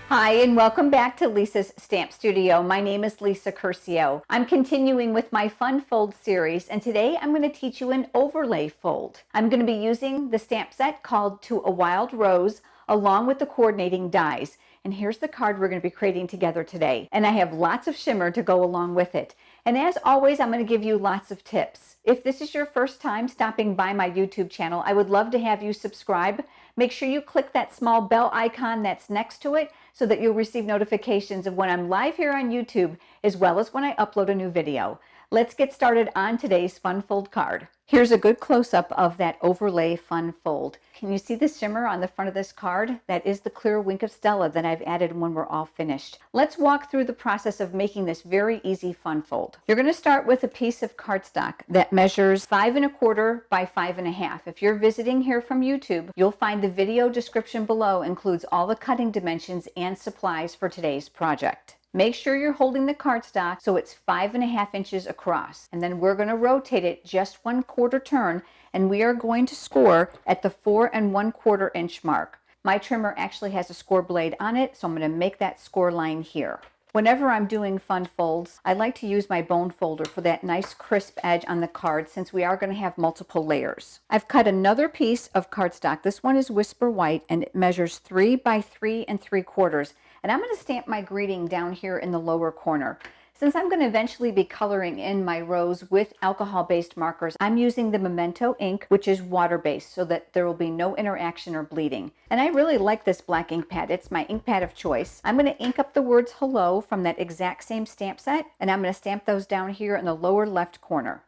Hi, and welcome back to Lisa's Stamp Studio. My name is Lisa Curcio. I'm continuing with my Fun Fold series, and today I'm going to teach you an overlay fold. I'm going to be using the stamp set called To a Wild Rose along with the coordinating dies. And here's the card we're going to be creating together today. And I have lots of shimmer to go along with it. And as always, I'm going to give you lots of tips. If this is your first time stopping by my YouTube channel, I would love to have you subscribe. Make sure you click that small bell icon that's next to it so that you'll receive notifications of when I'm live here on YouTube, as well as when I upload a new video. Let's get started on today's Fun Fold card. Here's a good close-up of that overlay Fun Fold. Can you see the shimmer on the front of this card? That is the clear Wink of Stella that I've added when we're all finished. Let's walk through the process of making this very easy Fun Fold. You're going to start with a piece of cardstock that measures 5 1/4 by 5 1/2. If you're visiting here from YouTube, you'll find the video description below includes all the cutting dimensions and supplies for today's project. Make sure you're holding the cardstock so it's 5 1/2 inches across. And then we're going to rotate it just 1/4 turn, and we are going to score at the 4 1/4 inch mark. My trimmer actually has a score blade on it, so I'm going to make that score line here. Whenever I'm doing fun folds, I like to use my bone folder for that nice crisp edge on the card since we are going to have multiple layers. I've cut another piece of cardstock. This one is Whisper White and it measures 3 by 3 3/4. And I'm going to stamp my greeting down here in the lower corner. Since I'm going to eventually be coloring in my rose with alcohol-based markers, I'm using the Memento ink, which is water-based, so that there will be no interaction or bleeding. And I really like this black ink pad. It's my ink pad of choice. I'm going to ink up the words hello from that exact same stamp set, and I'm going to stamp those down here in the lower left corner.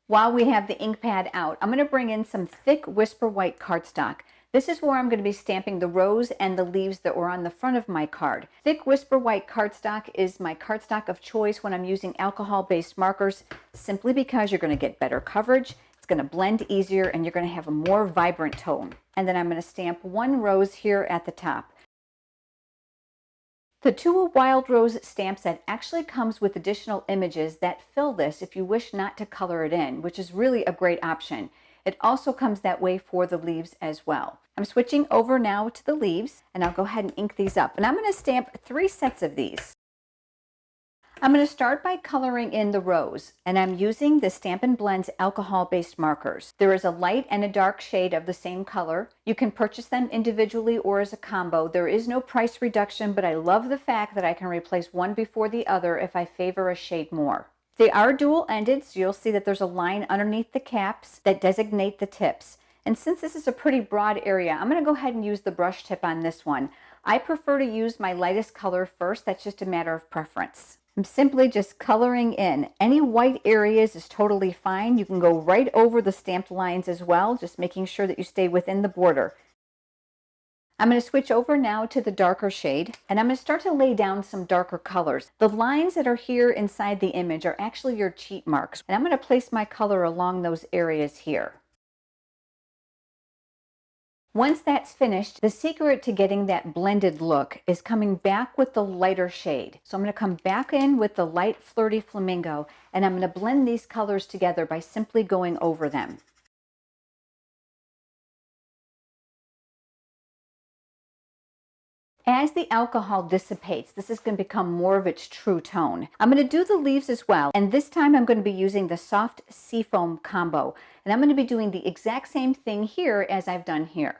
While we have the ink pad out, I'm going to bring in some thick Whisper White cardstock. This is where I'm going to be stamping the rose and the leaves that were on the front of my card. Thick Whisper White cardstock is my cardstock of choice when I'm using alcohol-based markers, simply because you're going to get better coverage, it's going to blend easier, and you're going to have a more vibrant tone. And then I'm going to stamp one rose here at the top. The To a Wild Rose stamp set actually comes with additional images that fill this if you wish not to color it in, which is really a great option. It also comes that way for the leaves as well. I'm switching over now to the leaves, and I'll go ahead and ink these up. And I'm going to stamp 3 sets of these. I'm going to start by coloring in the rose, and I'm using the Stampin' Blends alcohol-based markers. There is a light and a dark shade of the same color. You can purchase them individually or as a combo. There is no price reduction, but I love the fact that I can replace one before the other if I favor a shade more. They are dual-ended, so you'll see that there's a line underneath the caps that designate the tips. And since this is a pretty broad area, I'm going to go ahead and use the brush tip on this one. I prefer to use my lightest color first. That's just a matter of preference. I'm simply just coloring in. Any white areas is totally fine. You can go right over the stamped lines as well, just making sure that you stay within the border. I'm going to switch over now to the darker shade, and I'm going to start to lay down some darker colors. The lines that are here inside the image are actually your cheat marks, and I'm going to place my color along those areas here. Once that's finished, the secret to getting that blended look is coming back with the lighter shade. So I'm going to come back in with the light Flirty Flamingo, and I'm going to blend these colors together by simply going over them. As the alcohol dissipates, this is going to become more of its true tone. I'm going to do the leaves as well, and this time I'm going to be using the soft seafoam combo, and I'm going to be doing the exact same thing here as I've done here.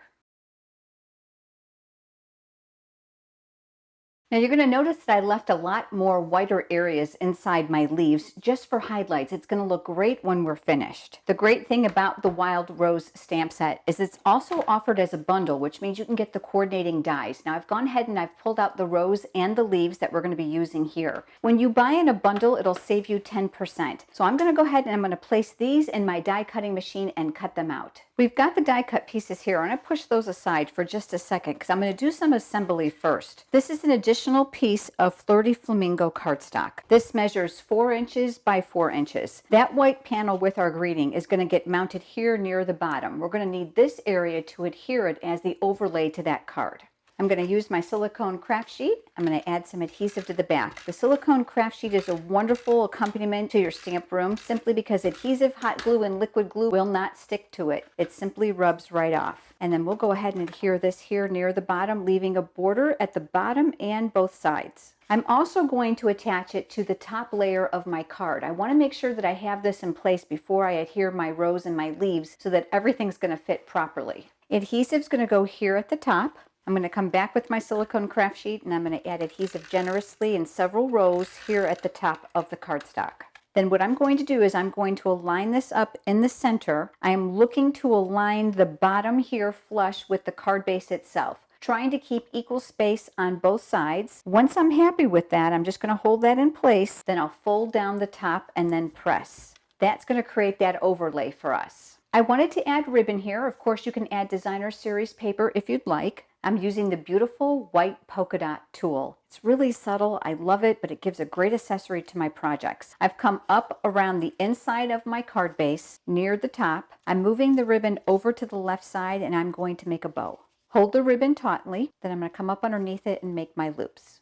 Now you're going to notice that I left a lot more whiter areas inside my leaves just for highlights. It's going to look great when we're finished. The great thing about the Wild Rose stamp set is it's also offered as a bundle, which means you can get the coordinating dies. Now I've gone ahead and I've pulled out the rose and the leaves that we're going to be using here. When you buy in a bundle, it'll save you 10%. So I'm going to go ahead and I'm going to place these in my die cutting machine and cut them out. We've got the die cut pieces here. I'm going to push those aside for just a second because I'm going to do some assembly first. This is an additional piece of Flirty Flamingo cardstock. This measures 4 inches by 4 inches. That white panel with our greeting is going to get mounted here near the bottom. We're going to need this area to adhere it as the overlay to that card. I'm going to use my silicone craft sheet. I'm going to add some adhesive to the back. The silicone craft sheet is a wonderful accompaniment to your stamp room simply because adhesive, hot glue, and liquid glue will not stick to it. It simply rubs right off. And then we'll go ahead and adhere this here near the bottom, leaving a border at the bottom and both sides. I'm also going to attach it to the top layer of my card. I want to make sure that I have this in place before I adhere my rows and my leaves so that everything's going to fit properly. Adhesive's going to go here at the top. I'm going to come back with my silicone craft sheet and I'm going to add adhesive generously in several rows here at the top of the cardstock. Then what I'm going to do is I'm going to align this up in the center. I am looking to align the bottom here flush with the card base itself, trying to keep equal space on both sides. Once I'm happy with that, I'm just going to hold that in place. Then I'll fold down the top and then press. That's going to create that overlay for us. I wanted to add ribbon here. Of course, you can add designer series paper if you'd like. I'm using the beautiful white polka dot tulle. It's really subtle. I love it, but it gives a great accessory to my projects. I've come up around the inside of my card base near the top. I'm moving the ribbon over to the left side and I'm going to make a bow. Hold the ribbon tautly, then I'm going to come up underneath it and make my loops.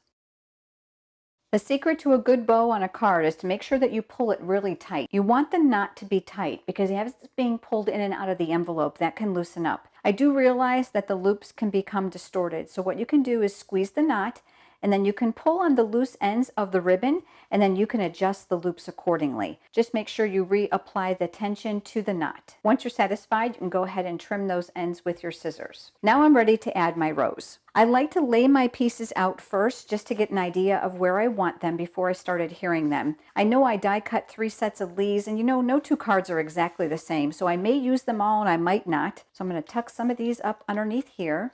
The secret to a good bow on a card is to make sure that you pull it really tight. You want the knot to be tight because as it's being pulled in and out of the envelope, that can loosen up. I do realize that the loops can become distorted, so what you can do is squeeze the knot and then you can pull on the loose ends of the ribbon and then you can adjust the loops accordingly. Just make sure you reapply the tension to the knot. Once you're satisfied, you can go ahead and trim those ends with your scissors. Now I'm ready to add my rows. I like to lay my pieces out first just to get an idea of where I want them before I start adhering them. I know I die cut 3 sets of leaves and no 2 cards are exactly the same, so I may use them all and I might not. So I'm going to tuck some of these up underneath here.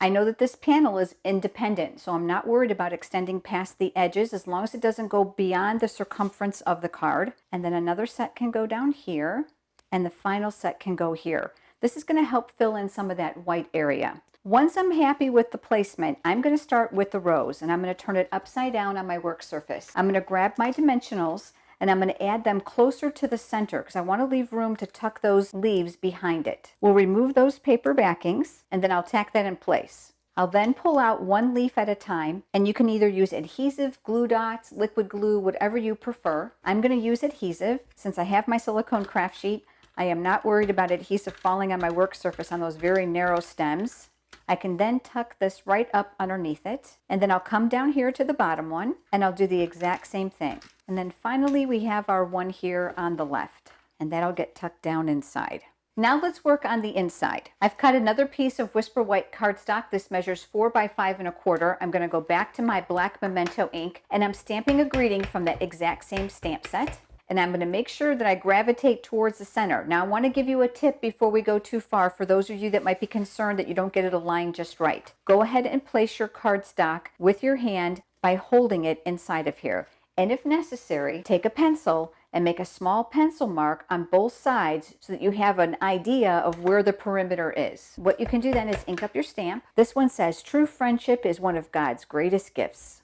I know that this panel is independent, so I'm not worried about extending past the edges as long as it doesn't go beyond the circumference of the card. And then another set can go down here, and the final set can go here. This is going to help fill in some of that white area. Once I'm happy with the placement, I'm going to start with the rows, and I'm going to turn it upside down on my work surface. I'm going to grab my dimensionals, and I'm going to add them closer to the center because I want to leave room to tuck those leaves behind it. We'll remove those paper backings and then I'll tack that in place. I'll then pull out one leaf at a time, and you can either use adhesive, glue dots, liquid glue, whatever you prefer. I'm going to use adhesive. Since I have my silicone craft sheet, I am not worried about adhesive falling on my work surface on those very narrow stems. I can then tuck this right up underneath it, and then I'll come down here to the bottom one and I'll do the exact same thing. And then finally we have our one here on the left, and that'll get tucked down inside. Now let's work on the inside. I've cut another piece of Whisper White cardstock. This measures 4 by 5 1/4. I'm going to go back to my black memento ink and I'm stamping a greeting from that exact same stamp set. And I'm going to make sure that I gravitate towards the center. Now I want to give you a tip before we go too far for those of you that might be concerned that you don't get it aligned just right. Go ahead and place your cardstock with your hand by holding it inside of here. And if necessary, take a pencil and make a small pencil mark on both sides so that you have an idea of where the perimeter is. What you can do then is ink up your stamp. This one says, "True friendship is one of God's greatest gifts."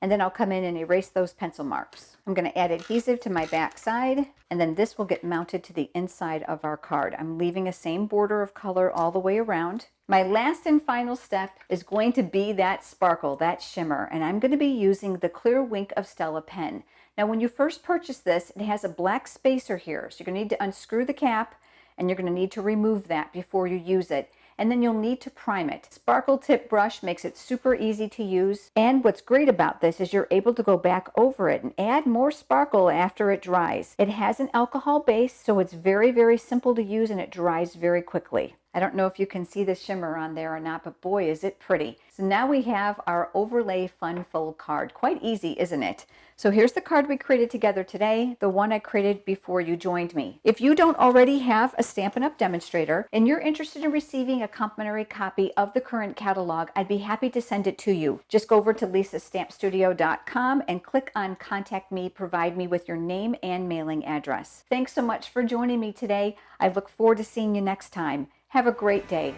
And then I'll come in and erase those pencil marks. I'm going to add adhesive to my back side, and then this will get mounted to the inside of our card. I'm leaving a same border of color all the way around. My last and final step is going to be that sparkle, that shimmer, and I'm going to be using the clear Wink of Stella pen. Now when you first purchase this, it has a black spacer here, so you're going to need to unscrew the cap, and you're going to need to remove that before you use it. And then you'll need to prime it. Sparkle tip brush makes it super easy to use. And what's great about this is you're able to go back over it and add more sparkle after it dries. It has an alcohol base, so it's very, very simple to use and it dries very quickly. I don't know if you can see the shimmer on there or not, but boy, is it pretty. So now we have our overlay fun fold card. Quite easy, isn't it? So here's the card we created together today, the one I created before you joined me. If you don't already have a Stampin' Up! Demonstrator and you're interested in receiving a complimentary copy of the current catalog, I'd be happy to send it to you. Just go over to lisastampstudio.com and click on Contact Me, provide me with your name and mailing address. Thanks so much for joining me today. I look forward to seeing you next time. Have a great day.